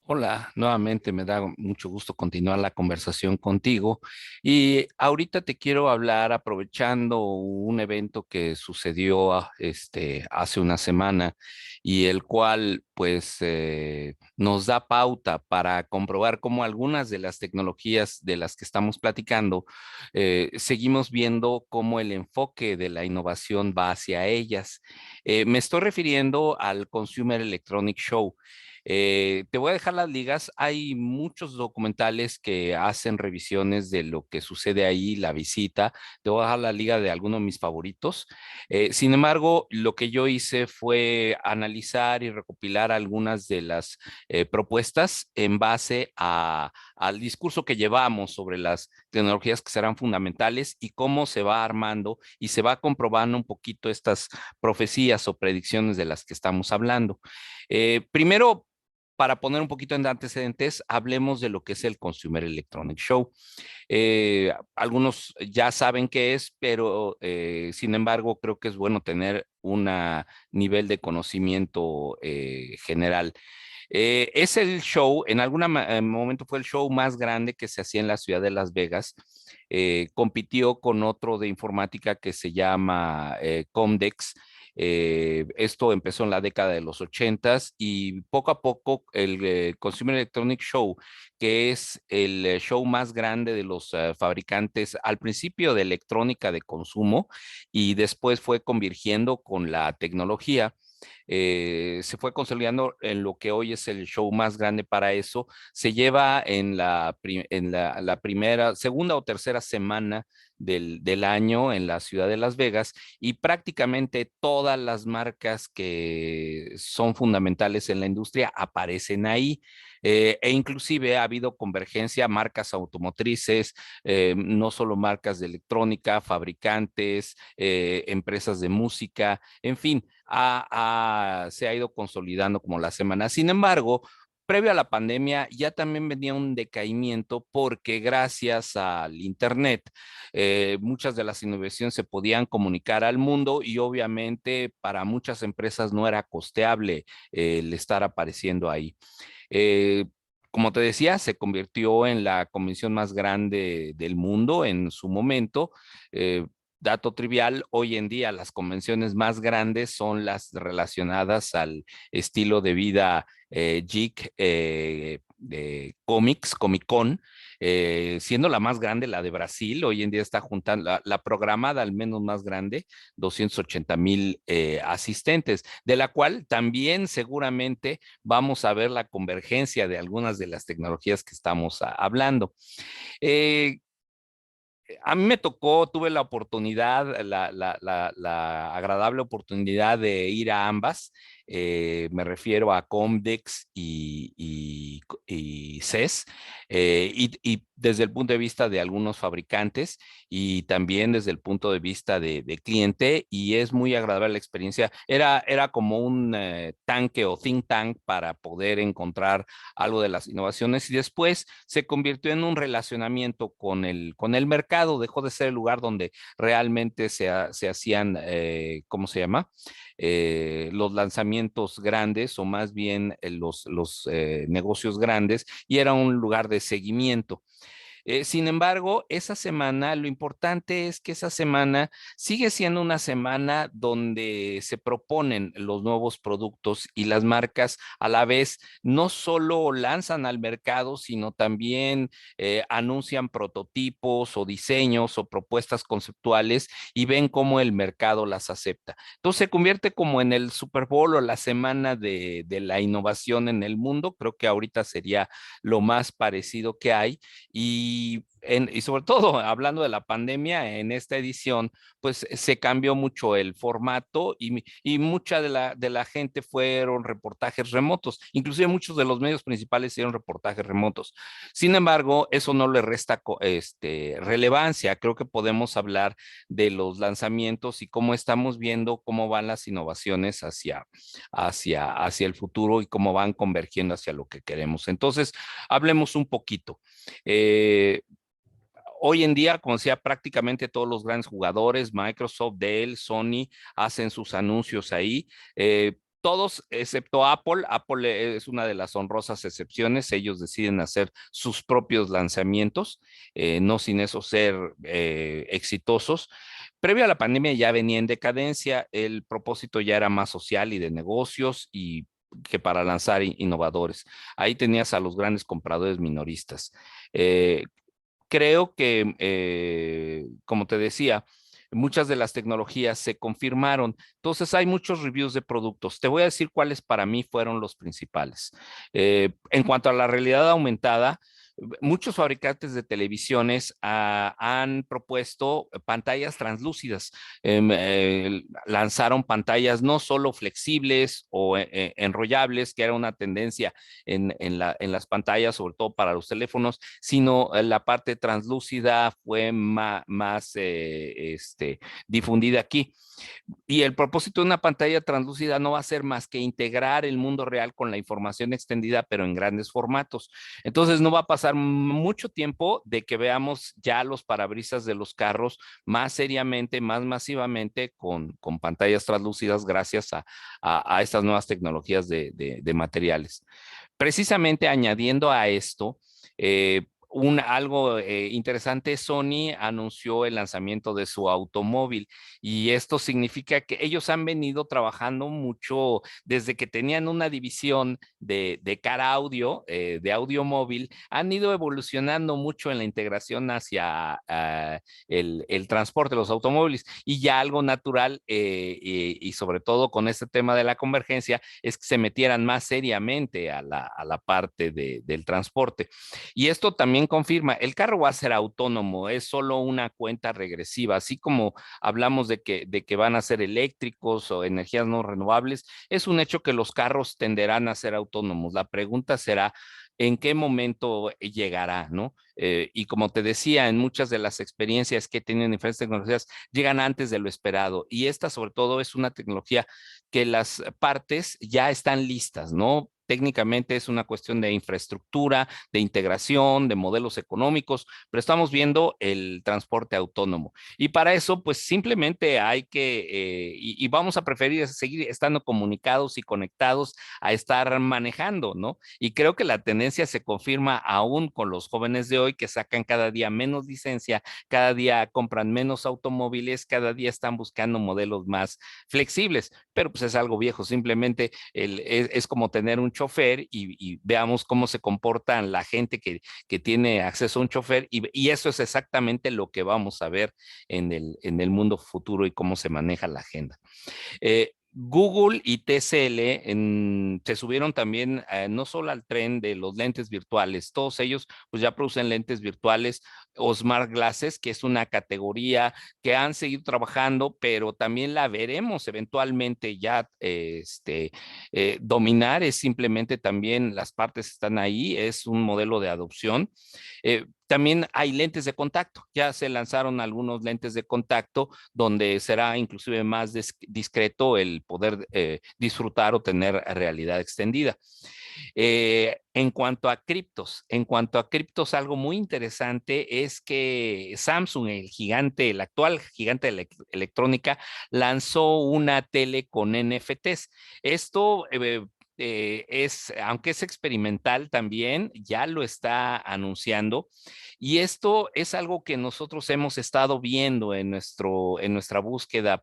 Hola, nuevamente me da mucho gusto continuar la conversación contigo y ahorita te quiero hablar aprovechando un evento que sucedió hace una semana y el cual nos da pauta para comprobar cómo algunas de las tecnologías de las que estamos platicando seguimos viendo cómo el enfoque de la innovación va hacia ellas. Me estoy refiriendo al Consumer Electronic Show. Te voy a dejar las ligas. Hay muchos documentales que hacen revisiones de lo que sucede ahí, la visita. Te voy a dejar la liga de algunos de mis favoritos. Sin embargo, lo que yo hice fue analizar y recopilar algunas de las propuestas en base al discurso que llevamos sobre las tecnologías que serán fundamentales y cómo se va armando y se va comprobando un poquito estas profecías o predicciones de las que estamos hablando. Primero, para poner un poquito en antecedentes, hablemos de lo que es el Consumer Electronic Show. Algunos ya saben qué es, pero sin embargo creo que es bueno tener un nivel de conocimiento general. Es el show, en algún momento fue el show más grande que se hacía en la ciudad de Las Vegas. Compitió con otro de informática que se llama Comdex. Esto empezó en la década de los ochentas y poco a poco el Consumer Electronic Show, que es el show más grande de los fabricantes al principio de electrónica de consumo y después fue convirtiendo con la tecnología, se fue consolidando en lo que hoy es el show más grande para eso. Se lleva en la primera, segunda o tercera semana del año en la ciudad de Las Vegas y prácticamente todas las marcas que son fundamentales en la industria aparecen ahí. E inclusive ha habido convergencia, marcas automotrices, no solo marcas de electrónica, fabricantes, empresas de música, en fin, se ha ido consolidando como la semana. Sin embargo, previo a la pandemia ya también venía un decaimiento porque gracias al Internet muchas de las innovaciones se podían comunicar al mundo y obviamente para muchas empresas no era costeable el estar apareciendo ahí. Eh, como te decía, se convirtió en la convención más grande del mundo en su momento. Eh, Dato trivial, hoy en día las convenciones más grandes son las relacionadas al estilo de vida geek de cómics, Comic Con, siendo la más grande la de Brasil. Hoy en día está juntando la programada al menos más grande, 280,000 asistentes, de la cual también seguramente vamos a ver la convergencia de algunas de las tecnologías que estamos hablando. Eh, a mí me tocó, tuve la oportunidad, la agradable oportunidad de ir a ambas. Me refiero a Comdex y CES, y desde el punto de vista de algunos fabricantes y también desde el punto de vista de cliente, y es muy agradable la experiencia. Era como un tanque o think tank para poder encontrar algo de las innovaciones y después se convirtió en un relacionamiento con el mercado, dejó de ser el lugar donde realmente se hacían, ¿cómo se llama? Los lanzamientos grandes o más bien los negocios grandes y era un lugar de seguimiento. Sin embargo, esa semana, lo importante es que esa semana sigue siendo una semana donde se proponen los nuevos productos y las marcas a la vez no solo lanzan al mercado, sino también anuncian prototipos o diseños o propuestas conceptuales y ven cómo el mercado las acepta. Entonces se convierte como en el Super Bowl o la semana de la innovación en el mundo. Creo que ahorita sería lo más parecido que hay. Y sobre todo, hablando de la pandemia, en esta edición, pues se cambió mucho el formato y mucha de la gente fueron reportajes remotos. Inclusive muchos de los medios principales hicieron reportajes remotos. Sin embargo, eso no le resta relevancia. Creo que podemos hablar de los lanzamientos y cómo estamos viendo cómo van las innovaciones hacia el futuro y cómo van convergiendo hacia lo que queremos. Entonces, hablemos un poquito. Eh, Hoy en día, como decía, prácticamente todos los grandes jugadores, Microsoft, Dell, Sony, hacen sus anuncios ahí. todos excepto Apple. Apple es una de las honrosas excepciones. Ellos deciden hacer sus propios lanzamientos, no sin eso ser exitosos. Previo a la pandemia ya venía en decadencia, el propósito ya era más social y de negocios y que para lanzar innovadores. Ahí tenías a los grandes compradores minoristas. Eh, Creo que, como te decía, muchas de las tecnologías se confirmaron. Entonces hay muchos reviews de productos. Te voy a decir cuáles para mí fueron los principales. En cuanto a la realidad aumentada, muchos fabricantes de televisiones han propuesto pantallas translúcidas. Lanzaron pantallas no solo flexibles o enrollables, que era una tendencia en las pantallas, sobre todo para los teléfonos, sino la parte translúcida fue más difundida aquí. Y el propósito de una pantalla translúcida no va a ser más que integrar el mundo real con la información extendida, pero en grandes formatos. Entonces no va a pasar mucho tiempo de que veamos ya los parabrisas de los carros más seriamente, más masivamente con pantallas translúcidas gracias a estas nuevas tecnologías de materiales. Precisamente añadiendo a esto, algo interesante, Sony anunció el lanzamiento de su automóvil y esto significa que ellos han venido trabajando mucho desde que tenían una división de cara audio, de audio móvil, han ido evolucionando mucho en la integración hacia el transporte de los automóviles y ya algo natural y sobre todo con este tema de la convergencia es que se metieran más seriamente a la parte del transporte. Y esto también confirma, el carro va a ser autónomo, es solo una cuenta regresiva, así como hablamos de que van a ser eléctricos o energías no renovables, es un hecho que los carros tenderán a ser autónomos. La pregunta será, ¿en qué momento llegará, no? Y como te decía, en muchas de las experiencias que tienen diferentes tecnologías, llegan antes de lo esperado. Y esta, sobre todo, es una tecnología que las partes ya están listas, ¿no? Técnicamente es una cuestión de infraestructura, de integración, de modelos económicos, pero estamos viendo el transporte autónomo. Y para eso, pues simplemente hay que, y vamos a preferir seguir estando comunicados y conectados a estar manejando, ¿no? Y creo que la tendencia se confirma aún con los jóvenes de hoy que sacan cada día menos licencia, cada día compran menos automóviles, cada día están buscando modelos más flexibles, pero pues es algo viejo, simplemente es como tener un chofer y veamos cómo se comportan la gente que tiene acceso a un chofer y eso es exactamente lo que vamos a ver en el mundo futuro y cómo se maneja la agenda. Google y TCL se subieron también no solo al tren de los lentes virtuales, todos ellos pues ya producen lentes virtuales o smart glasses, que es una categoría que han seguido trabajando, pero también la veremos eventualmente ya dominar, es simplemente también las partes están ahí, es un modelo de adopción. También hay lentes de contacto, ya se lanzaron algunos lentes de contacto donde será inclusive más discreto el poder disfrutar o tener realidad extendida. En cuanto a criptos, algo muy interesante es que Samsung, el gigante, el actual gigante de la electrónica, lanzó una tele con NFTs. Esto aunque es experimental también, ya lo está anunciando. Y esto es algo que nosotros hemos estado viendo en nuestra búsqueda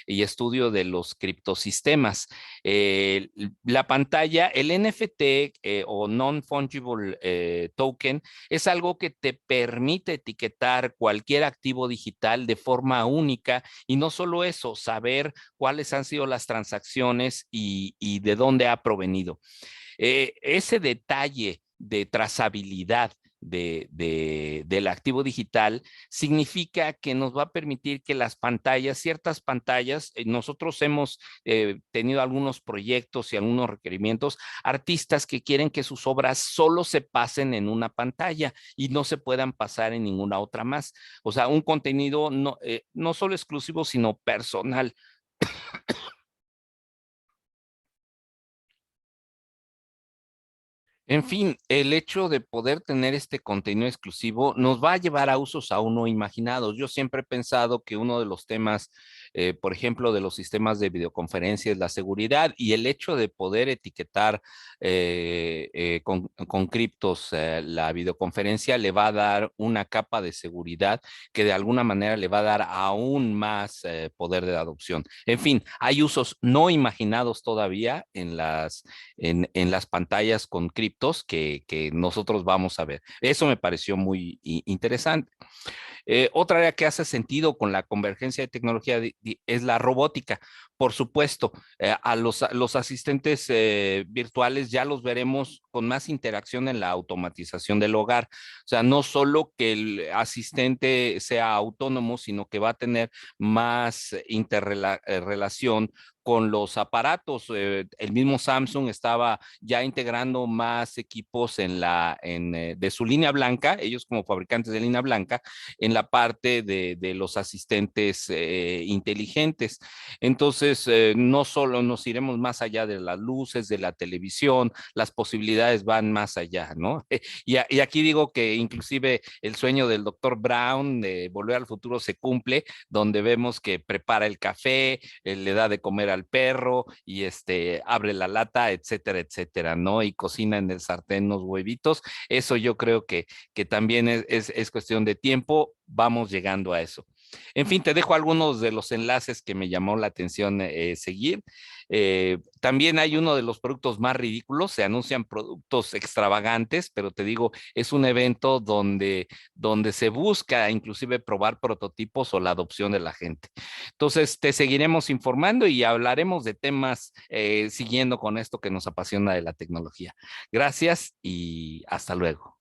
y estudio de los criptosistemas. Eh, la pantalla, el NFT o Non-Fungible Token, es algo que te permite etiquetar cualquier activo digital de forma única y no solo eso, saber cuáles han sido las transacciones y de dónde ha provenido. Ese detalle de trazabilidad del activo digital significa que nos va a permitir que las pantallas, ciertas pantallas, nosotros hemos tenido algunos proyectos y algunos requerimientos, artistas que quieren que sus obras solo se pasen en una pantalla y no se puedan pasar en ninguna otra más. O sea, un contenido no solo exclusivo, sino personal. En fin, el hecho de poder tener este contenido exclusivo nos va a llevar a usos aún no imaginados. Yo siempre he pensado que uno de los temas por ejemplo, de los sistemas de videoconferencia es la seguridad y el hecho de poder etiquetar con criptos la videoconferencia le va a dar una capa de seguridad que de alguna manera le va a dar aún más poder de adopción. En fin, hay usos no imaginados todavía en las pantallas con criptos que nosotros vamos a ver. Eso me pareció muy interesante. Otra área que hace sentido con la convergencia de tecnología es la robótica. Por supuesto, los asistentes virtuales ya los veremos con más interacción en la automatización del hogar. O sea, no solo que el asistente sea autónomo, sino que va a tener más interrelación con los aparatos. El mismo Samsung estaba ya integrando más equipos de su línea blanca, ellos como fabricantes de línea blanca, en la parte de los asistentes inteligentes. Entonces, no solo nos iremos más allá de las luces, de la televisión, las posibilidades van más allá, ¿no? Y aquí digo que inclusive el sueño del doctor Brown de Volver al Futuro se cumple, donde vemos que prepara el café, le da de comer al perro y abre la lata, etcétera, etcétera, ¿no? Y cocina en el sartén unos huevitos. Eso yo creo que también es cuestión de tiempo, vamos llegando a eso. En fin, te dejo algunos de los enlaces que me llamó la atención seguir. También hay uno de los productos más ridículos, se anuncian productos extravagantes, pero te digo, es un evento donde se busca inclusive probar prototipos o la adopción de la gente. Entonces, te seguiremos informando y hablaremos de temas siguiendo con esto que nos apasiona de la tecnología. Gracias y hasta luego.